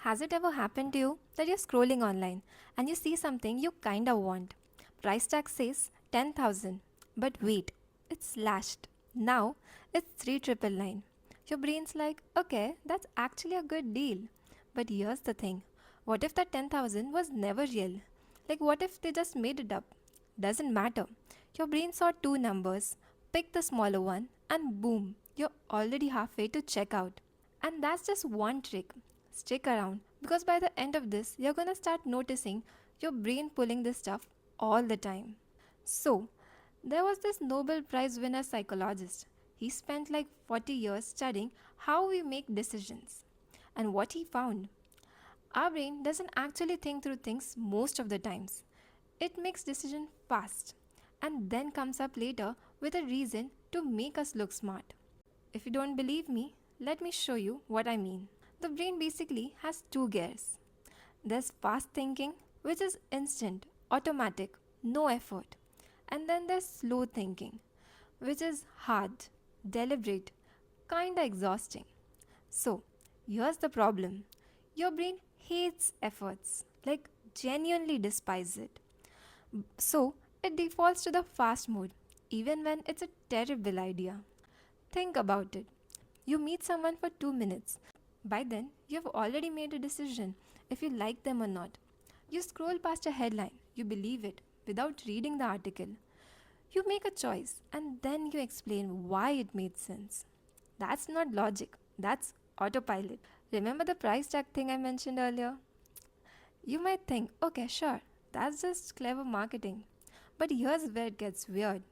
Has it ever happened to you that you're scrolling online and you see something you kinda want? Price tag says 10,000, but wait, it's slashed. Now it's 3,999. Your brain's like, okay, that's actually a good deal. But here's the thing, what if that 10,000 was never real? Like, what if they just made it up? Doesn't matter. Your brain saw two numbers, picked the smaller one, and boom, you're already halfway to checkout. And that's just one trick. Stick around because by the end of this, you're gonna start noticing your brain pulling this stuff all the time. So, there was this Nobel Prize winner psychologist. He spent like 40 years studying how we make decisions. And what he found? Our brain doesn't actually think through things most of the times. It makes decisions fast and then comes up later with a reason to make us look smart. If you don't believe me, let me show you what I mean. The brain basically has two gears. There's fast thinking, which is instant, automatic, no effort. And then there's slow thinking, which is hard, deliberate, kinda exhausting. So, here's the problem. Your brain hates efforts, like genuinely despises it. So, it defaults to the fast mode, even when it's a terrible idea. Think about it. You meet someone for 2 minutes. By then, you have already made a decision if you like them or not. You scroll past a headline, you believe it without reading the article. You make a choice and then you explain why it made sense. That's not logic, that's autopilot. Remember the price tag thing I mentioned earlier? You might think, okay, sure, that's just clever marketing. But here's where it gets weird.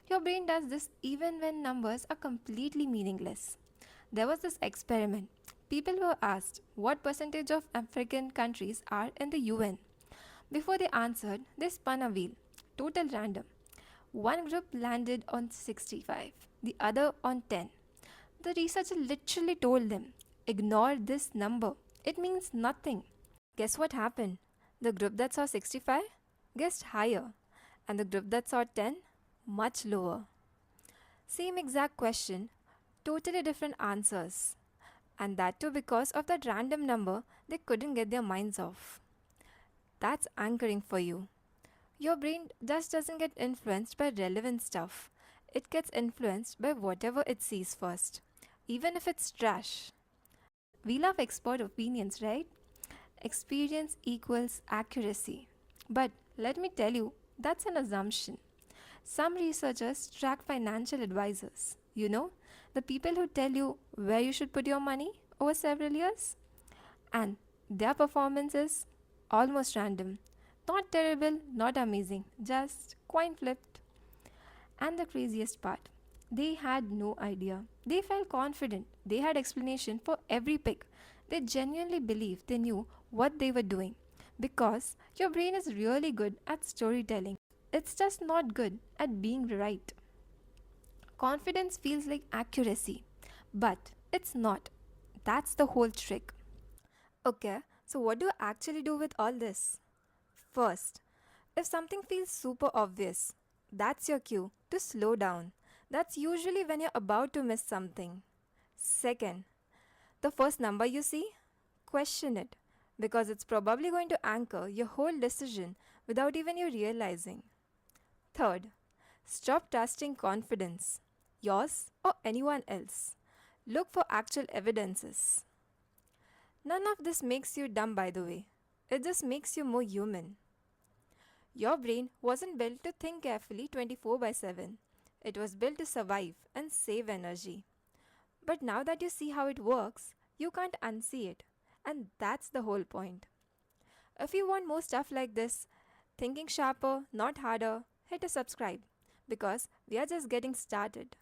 Your brain does this even when numbers are completely meaningless. There was this experiment. People were asked what percentage of African countries are in the UN. Before they answered, they spun a wheel. Total random. One group landed on 65, the other on 10. The researcher literally told them, ignore this number. It means nothing. Guess what happened? The group that saw 65 guessed higher, and the group that saw 10 much lower. Same exact question, totally different answers. And that too because of that random number they couldn't get their minds off. That's anchoring for you. Your brain just doesn't get influenced by relevant stuff. It gets influenced by whatever it sees first, even if it's trash. We love expert opinions, right? Experience equals accuracy. But let me tell you, that's an assumption. Some researchers track financial advisors. You know, the people who tell you where you should put your money over several years. And their performance is almost random. Not terrible, not amazing, just coin flipped. And the craziest part, they had no idea. They felt confident. They had explanation for every pick. They genuinely believed they knew what they were doing. Because your brain is really good at storytelling. It's just not good at being right. Confidence feels like accuracy, but it's not. That's the whole trick. Okay, so what do I actually do with all this? First, if something feels super obvious, that's your cue to slow down. That's usually when you're about to miss something. Second, the first number you see, question it because it's probably going to anchor your whole decision without even you realizing. Third, stop trusting confidence, yours or anyone else. Look for actual evidences. None of this makes you dumb, by the way. It just makes you more human. Your brain wasn't built to think carefully 24 by 7. It was built to survive and save energy. But now that you see how it works, you can't unsee it. And that's the whole point. If you want more stuff like this, thinking sharper, not harder, hit a subscribe because we are just getting started.